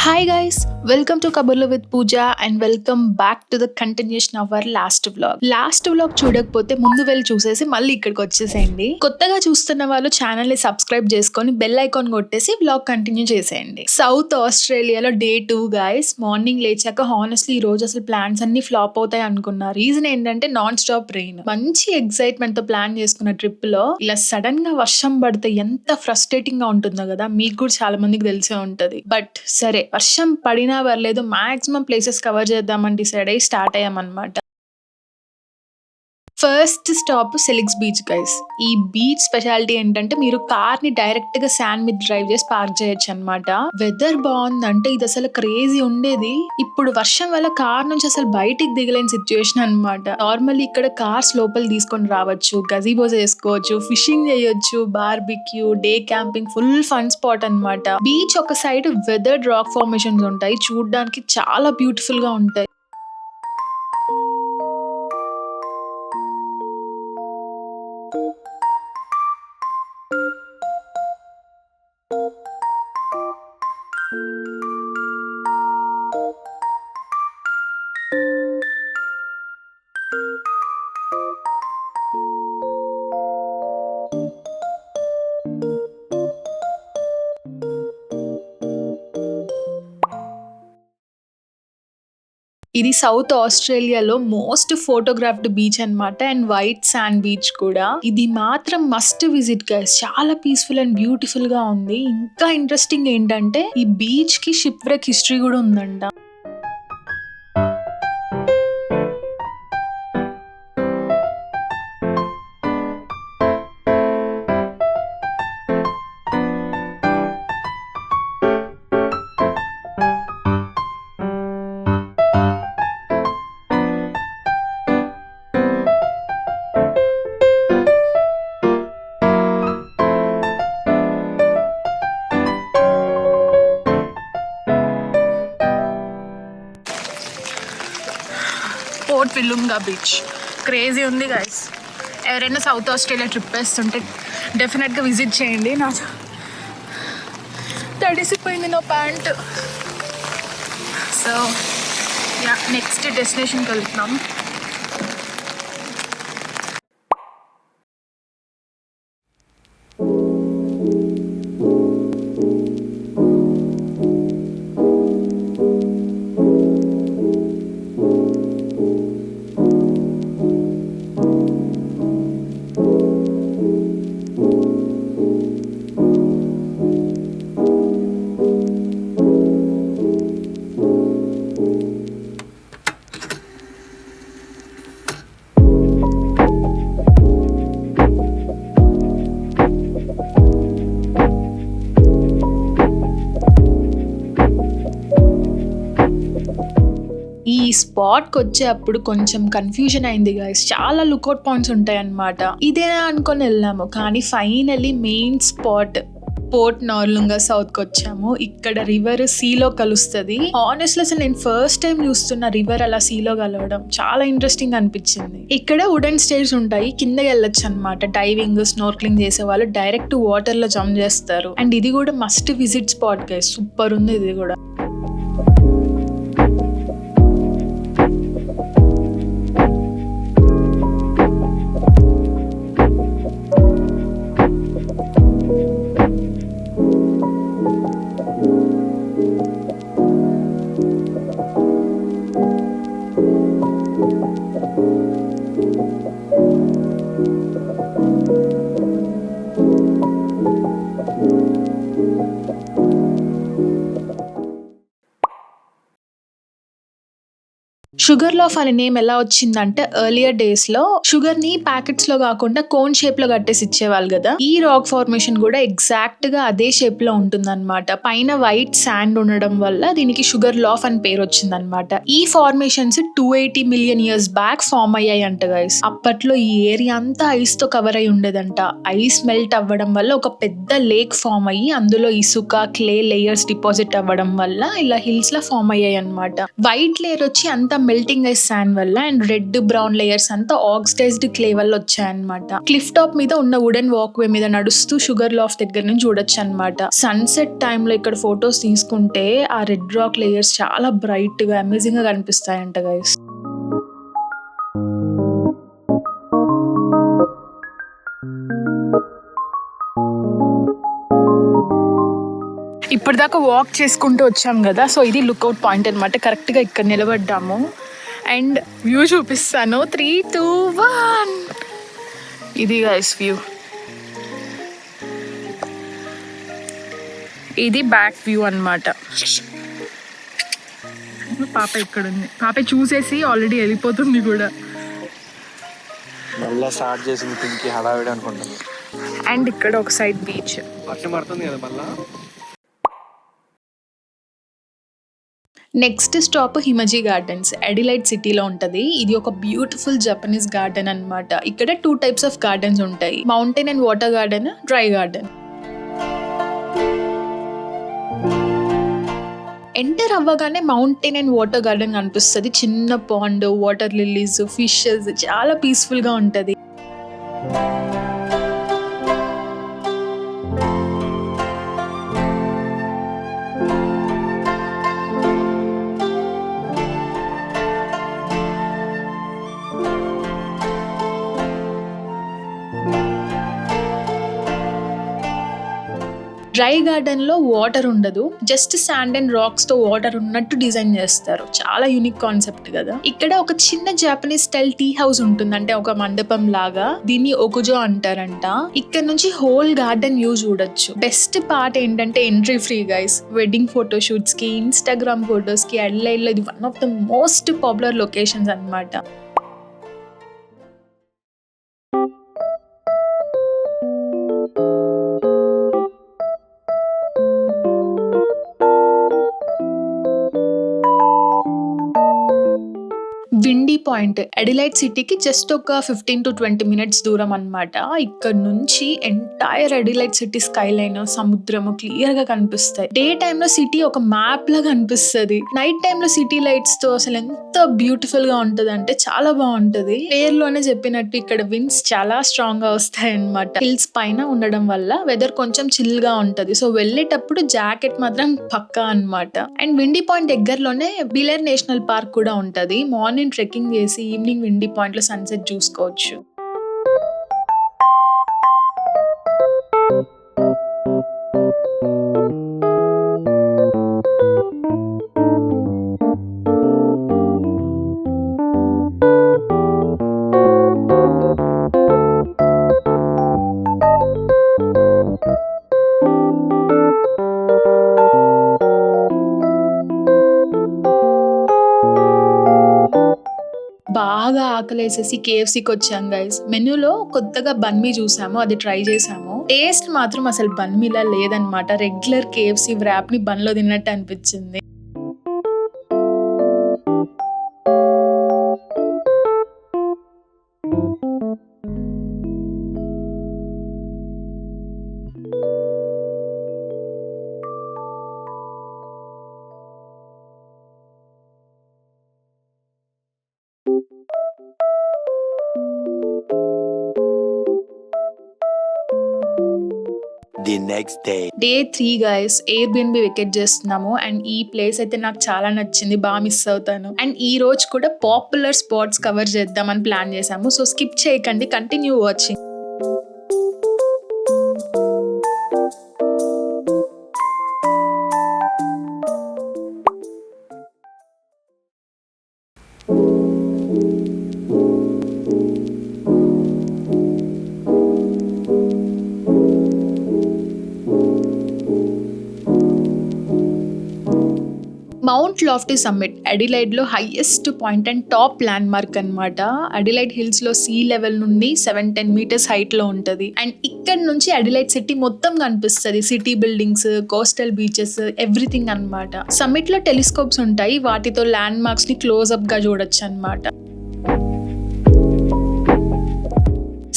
Hi guys, welcome to Kaburlu with Pooja and welcome back to the continuation of our last vlog చూడకపోతే ముందు వెళ్ళి చూసేసి మళ్ళీ ఇక్కడికి వచ్చేసేయండి. కొత్తగా చూస్తున్న వాళ్ళు ఛానల్ ని సబ్స్క్రైబ్ చేసుకొని బెల్ ఐకాన్ కొట్టేసి వ్లాగ్ కంటిన్యూ చేసేయండి. సౌత్ ఆస్ట్రేలియాలో డే 2 గైస్. మార్నింగ్ లేచాక హానెస్ట్లీ ఈ రోజు అసలు ప్లాన్స్ అన్ని ఫ్లాప్ అవుతాయి అనుకున్నా. రీజన్ ఏంటంటే నాన్ స్టాప్ రెయిన్. మంచి ఎక్సైట్మెంట్ తో ప్లాన్ చేసుకున్న ట్రిప్ లో ఇలా సడన్ గా వర్షం పడితే ఎంత ఫ్రస్ట్రేటింగ్ గా ఉంటుందో కదా, మీకు కూడా చాలా మందికి తెలిసే ఉంటది. బట్ సరే, వర్షం పడినా పర్లేదు, మాక్సిమం ప్లేసెస్ కవర్ చేద్దామని డిసైడ్ అయ్యి స్టార్ట్ అయ్యామన్నమాట. First stop Sellicks beach guys. ఈ బీచ్ స్పెషాలిటీ ఏంటంటే మీరు కార్ ని డైరెక్ట్ గా శాండ్ మీద డ్రైవ్ చేసి పార్క్ చేయొచ్చు అనమాట. వెదర్ బాగుందంటే ఇది అసలు క్రేజీ ఉండేది. ఇప్పుడు వర్షం వల్ల కార్ నుంచి అసలు బయటికి దిగలేని సిచ్యువేషన్ అనమాట. నార్మల్లీ ఇక్కడ కార్స్ లోపల తీసుకొని రావచ్చు, గజీబోస్ వేసుకోవచ్చు, ఫిషింగ్ చేయొచ్చు, barbecue, day camping, full fun spot అనమాట. బీచ్ ఒక సైడ్ వెదర్డ్ రాక్ ఫార్మేషన్స్ ఉంటాయి, చూడడానికి చాలా బ్యూటిఫుల్ గా ఉంటాయి. ఇది సౌత్ ఆస్ట్రేలియాలో మోస్ట్ ఫోటోగ్రాఫ్డ్ బీచ్ అన్నమాట, అండ్ వైట్ శాండ్ బీచ్ కూడా. ఇది మాత్రం మస్ట్ విజిట్ గైస్. చాలా పీస్ఫుల్ అండ్ బ్యూటిఫుల్ గా ఉంది. ఇంకా ఇంట్రెస్టింగ్ ఏంటంటే ఈ బీచ్ కి షిప్ వ్రెక్ హిస్టరీ కూడా ఉందంట. పోర్ట్ విల్లుంగా బీచ్ క్రేజీ ఉంది గైస్. ఎవరైనా సౌత్ ఆస్ట్రేలియా ట్రిప్ వేస్తుంటే డెఫినెట్గా విజిట్ చేయండి. నా తడిసిపోయింది నా ప్యాంట్. సో యా, నెక్స్ట్ డెస్టినేషన్కి వెళ్తున్నాం. ఈ స్పాట్కి వచ్చేటప్పుడు కొంచెం కన్ఫ్యూజన్ అయింది గైస్. చాలా లుక్అవుట్ పాయింట్స్ ఉంటాయి అన్నమాట. ఇదేనా అనుకొని వెళ్ళాము, కానీ ఫైనల్లీ మెయిన్ స్పాట్ పోర్ట్ నార్లుంగా సౌత్కి వచ్చాము. ఇక్కడ రివర్ సీలో కలుస్తుంది. హానెస్ట్లీ అసలు నేను ఫస్ట్ టైం చూస్తున్న రివర్ అలా సీలో కలవడం చాలా ఇంట్రెస్టింగ్ అనిపించింది. ఇక్కడ వుడెన్ స్టేర్స్ ఉంటాయి, కిందకి వెళ్ళొచ్చు అనమాట. డైవింగ్, స్నోర్క్లింగ్ చేసే వాళ్ళు డైరెక్ట్ వాటర్ లో జంప్ చేస్తారు. అండ్ ఇది కూడా must visit spot guys. Super ఉంది ఇది కూడా. షుగర్ లాఫ్ అనే నేమ్ ఎలా వచ్చిందంటే, ఎర్లియర్ డేస్ లో షుగర్ ని ప్యాకెట్స్ లో కాకుండా కోన్ షేప్ లో కట్టేసి ఇచ్చేవాళ్ళు కదా. ఈ రాక్ ఫార్మేషన్ కూడా ఎగ్జాక్ట్ గా అదే షేప్ లో ఉంటుందన్నమాట. పైన వైట్ శాండ్ ఉండడం వల్ల దీనికి షుగర్ లాఫ్ అని పేరు వచ్చిందనమాట. ఈ formations 280 million years back form అయ్యాయి అంట గైస్. అప్పట్లో ఈ ఏరియా అంతా ఐస్ తో కవర్ అయి ఉండేదంట. ఐస్ మెల్ట్ అవ్వడం వల్ల ఒక పెద్ద లేక్ ఫార్మ్ అయ్యి అందులో ఇసుక, క్లే లేయర్స్ డిపాజిట్ అవ్వడం వల్ల ఇలా హిల్స్ లా ఫార్మ్ అయ్యాయి అనమాట. వైట్ లేయర్ వచ్చి అంతా మెల్టింగ్ ఐస్ శాండ్ వల్ల అండ్ రెడ్ బ్రౌన్ లేయర్స్ అంతా ఆక్సిడైజ్డ్ క్లే వల్ల వచ్చాయన్నమాట. క్లిఫ్ టాప్ మీద ఉన్న వుడెన్ వాక్ వే మీద నడుస్తూ షుగర్ లాఫ్ దగ్గర నుంచి చూడొచ్చు అనమాట. సన్సెట్ టైమ్ లో ఇక్కడ ఫొటోస్ తీసుకుంటే ఆ రెడ్ రాక్ లేయర్స్ చాలా బ్రైట్ గా అమేజింగ్ గా కనిపిస్తాయంట గైస్. ఇప్పటిదాకా వాక్ చేసుకుంటూ వచ్చాం కదా, సో ఇది లుక్అవుట్ పాయింట్ అనమాట. కరెక్ట్గా ఇక్కడ నిలబడ్డాము అండ్ వ్యూ చూపిస్తాను. 3, 2, 1 ఇది గైస్ వ్యూ. ఇది బ్యాక్ వ్యూ అనమాట. పాప ఇక్కడ ఉంది, పాప చూసేసి ఆల్రెడీ వెళ్ళిపోతుంది కూడా. మళ్ళీ స్టార్ట్ చేసింది పింకి హడావిడి అనుకుంటుంది. అండ్ ఇక్కడ ఒక సైడ్ బీచ్. వర్షం పడుతుంది కదా మళ్ళా. నెక్స్ట్ స్టాప్ హిమజీ గార్డెన్స్, అడిలైడ్ సిటీలో ఉంటది. ఇది ఒక బ్యూటిఫుల్ జపనీస్ గార్డెన్ అన్నమాట. ఇక్కడ 2 టైప్స్ ఆఫ్ గార్డెన్స్ ఉంటాయి, mountain and water garden, dry garden. Enter అవ్వగానే మౌంటైన్ అండ్ వాటర్ గార్డెన్ కనిపిస్తుంది. చిన్న పాండ్, వాటర్ లిల్లీస్, ఫిషెస్, చాలా పీస్ఫుల్ గా ఉంటది. డ్రై గార్డెన్ లో వాటర్ ఉండదు, జస్ట్ శాండ్ అండ్ రాక్స్ తో వాటర్ ఉన్నట్టు డిజైన్ చేస్తారు. చాలా యూనిక్ కాన్సెప్ట్ కదా. ఇక్కడ ఒక చిన్న జాపనీస్ స్టైల్ టీ హౌస్ ఉంటుంది, అంటే ఒక మండపం లాగా. దీన్ని ఒకుజో అంటారంట. ఇక్కడ నుంచి హోల్ గార్డెన్ వ్యూ చూడొచ్చు. బెస్ట్ పార్ట్ ఏంటంటే entry free guys. Wedding photo shoots కి, ఇన్స్టాగ్రామ్ ఫోటోస్ కి అడిలైడ్ లో ఇది one of the most popular locations అన్నమాట. విండీ పాయింట్ అడిలైడ్ సిటీకి జస్ట్ ఒక 15 to 20 minutes దూరం అన్నమాట. ఇక్కడ నుంచి entire Adelaide city sky line, సముద్రము క్లియర్ గా కనిపిస్తాయి. డే టైమ్ లో సిటీ ఒక మ్యాప్ లా కనిపిస్తుంది. నైట్ టైమ్ లో సిటీ లైట్స్ తో అసలు ఎంత బ్యూటిఫుల్ గా ఉంటది అంటే చాలా బాగుంటది. పేర్ లోనే చెప్పినట్టు ఇక్కడ విండ్స్ చాలా స్ట్రాంగ్ గా వస్తాయి అన్నమాట. హిల్స్ పైన ఉండడం వల్ల వెదర్ కొంచెం చిల్ గా ఉంటది. సో వెళ్ళేటప్పుడు జాకెట్ మాత్రం పక్కా అన్నమాట. అండ్ విండీ పాయింట్ దగ్గరలోనే బిలేర్ నేషనల్ పార్క్ కూడా ఉంటది. మార్నింగ్ ట్రెక్కింగ్ చేసి ఈవినింగ్ విండీ పాయింట్ లో సన్సెట్ చూసుకోవచ్చు. బాగా ఆకలేసేసి KFCకి వచ్చాం గైస్. మెనూలో కొత్తగా బన్మీ చూసాము, అది ట్రై చేసాము. టేస్ట్ మాత్రం అసలు బన్మీలా లేదనమాట. రెగ్యులర్ KFC వ్రాప్ ని బన్ లో తిన్నట్టు అనిపించింది. The next day. Day 3 guys, Airbnb vacate చేస్తున్నాము. అండ్ ఈ ప్లేస్ అయితే నాకు చాలా నచ్చింది, బాగా మిస్ అవుతాను. అండ్ ఈ రోజు కూడా పాపులర్ స్పాట్స్ కవర్ చేద్దామని ప్లాన్ చేసాము. సో స్కిప్ చేయకండి, continue watching. Mount Lofty summit Adelaide లో highest point and top landmark అనమాట. అడిలైడ్ హిల్స్ లో సీ లెవెల్ నుండి 710 meters హైట్ లో ఉంటది. అండ్ ఇక్కడ నుంచి అడిలైడ్ సిటీ మొత్తం కనిపిస్తుంది. City buildings, coastal beaches, everything అన్నమాట. సమ్మిట్ లో టెలిస్కోప్స్ ఉంటాయి, వాటితో ల్యాండ్ మార్క్స్ ని క్లోజ్ అప్ గా చూడొచ్చు అన్నమాట.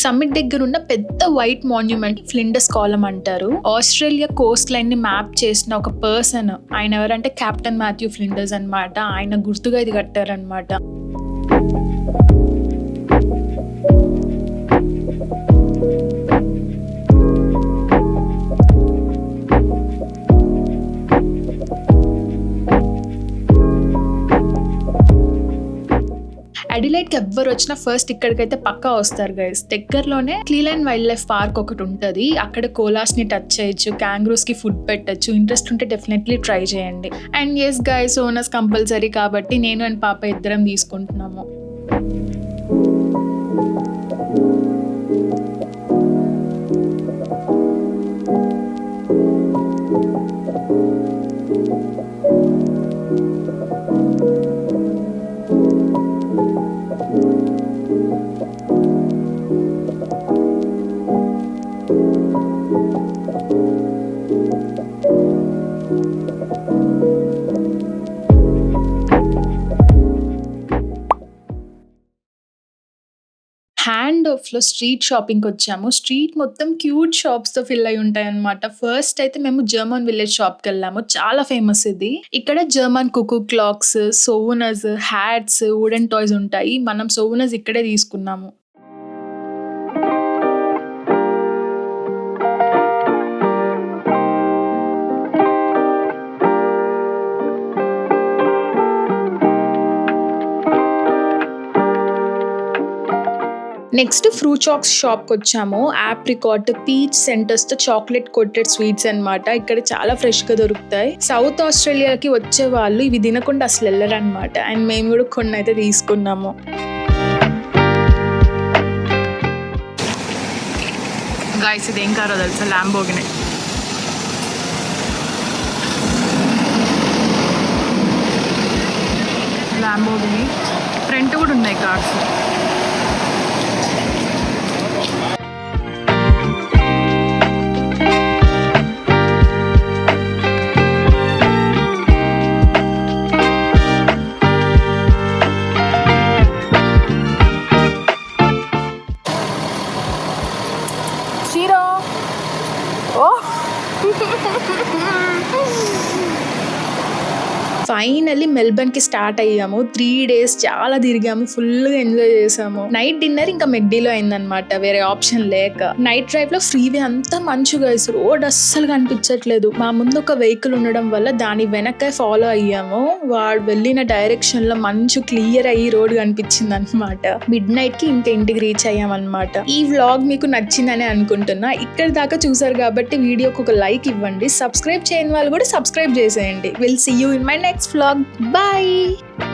సమ్మిట్ దగ్గర ఉన్న పెద్ద వైట్ మాన్యుమెంట్ ఫ్లిండర్స్ కాలం అంటారు. ఆస్ట్రేలియా కోస్ట్ లైన్ ని మ్యాప్ చేసిన ఒక పర్సన్, ఆయన ఎవరంటే కెప్టెన్ మాథ్యూ ఫ్లిండర్స్ అన్నమాట. ఆయన గుర్తుగా ఇది కట్టారనమాట. అడిలైడ్ కి ఎవ్వరు వచ్చినా ఫస్ట్ ఇక్కడికైతే పక్కా వస్తారు గైస్. దగ్గరలోనే క్లీలాండ్ వైల్డ్ లైఫ్ పార్క్ ఒకటి ఉంటుంది. అక్కడ కోలాస్ ని టచ్ చేయొచ్చు, క్యాంగ్రూస్ కి ఫుడ్ పెట్టచ్చు. ఇంట్రెస్ట్ ఉంటే డెఫినెట్లీ ట్రై చేయండి. And yes guys, owners compulsory కాబట్టి నేను అండ్ పాప ఇద్దరం తీసుకుంటున్నాము. హ్యాండ్ ఆఫ్ లో స్ట్రీట్ షాపింగ్ వచ్చాము. స్ట్రీట్ మొత్తం క్యూట్ షాప్స్ తో ఫిల్ అయి ఉంటాయి అనమాట. ఫస్ట్ అయితే మేము జర్మన్ విలేజ్ షాప్ కి వెళ్ళాము. చాలా ఫేమస్ ఇది. ఇక్కడ German cuckoo clocks, souvenirs, hats, wooden toys ఉంటాయి. మనం సోవెనర్స్ ఇక్కడే తీసుకున్నాము. నెక్స్ట్ ఫ్రూట్ చాక్స్ షాప్ కి వచ్చాము. ఆప్రికాట్, పీచ్ సెంటర్స్ తో చాక్లెట్ కోటెడ్ స్వీట్స్ అన్నమాట. ఇక్కడ చాలా ఫ్రెష్ గా దొరుకుతాయి. సౌత్ ఆస్ట్రేలియాకి వచ్చే వాళ్ళు ఇవి తినకుండా అసలు వెళ్ళరు అనమాట. అండ్ మేము కూడా కొన్ని అయితే తీసుకున్నాము. గైస్, ఇది ఏం కారో తెలుసా? ల్యాంబోర్గిని. ల్యాంబోర్గిని ఫ్రంట్ కూడా ఉన్నాయి కార్స్. ఫైనల్లీ మెల్బర్న్ కి స్టార్ట్ అయ్యాము. 3 days చాలా తిరిగాము, ఫుల్ గా ఎంజాయ్ చేసాము. నైట్ డిన్నర్ ఇంకా మెక్డీలో అయిందనమాట, వేరే ఆప్షన్ లేక. నైట్ డ్రైవ్ లో ఫ్రీవే అంతా మంచుగా, రోడ్ అస్సలు కనిపించట్లేదు. మా ముందు ఒక వెహికల్ ఉండడం వల్ల దాని వెనక ఫాలో అయ్యాము. వాడు వెళ్ళిన డైరెక్షన్ లో మంచు క్లియర్ అయ్యి రోడ్ కనిపించింది అనమాట. మిడ్ నైట్ కి ఇంకా ఇంటికి రీచ్ అయ్యాం అనమాట. ఈ వ్లాగ్ మీకు నచ్చిందని అనుకుంటున్నా. ఇక్కడ దాకా చూసారు కాబట్టి వీడియోకి ఒక లైక్ ఇవ్వండి. సబ్స్క్రైబ్ చేయని వాళ్ళు కూడా సబ్స్క్రైబ్ చేసేయండి. Will see you in my next vlog. Bye.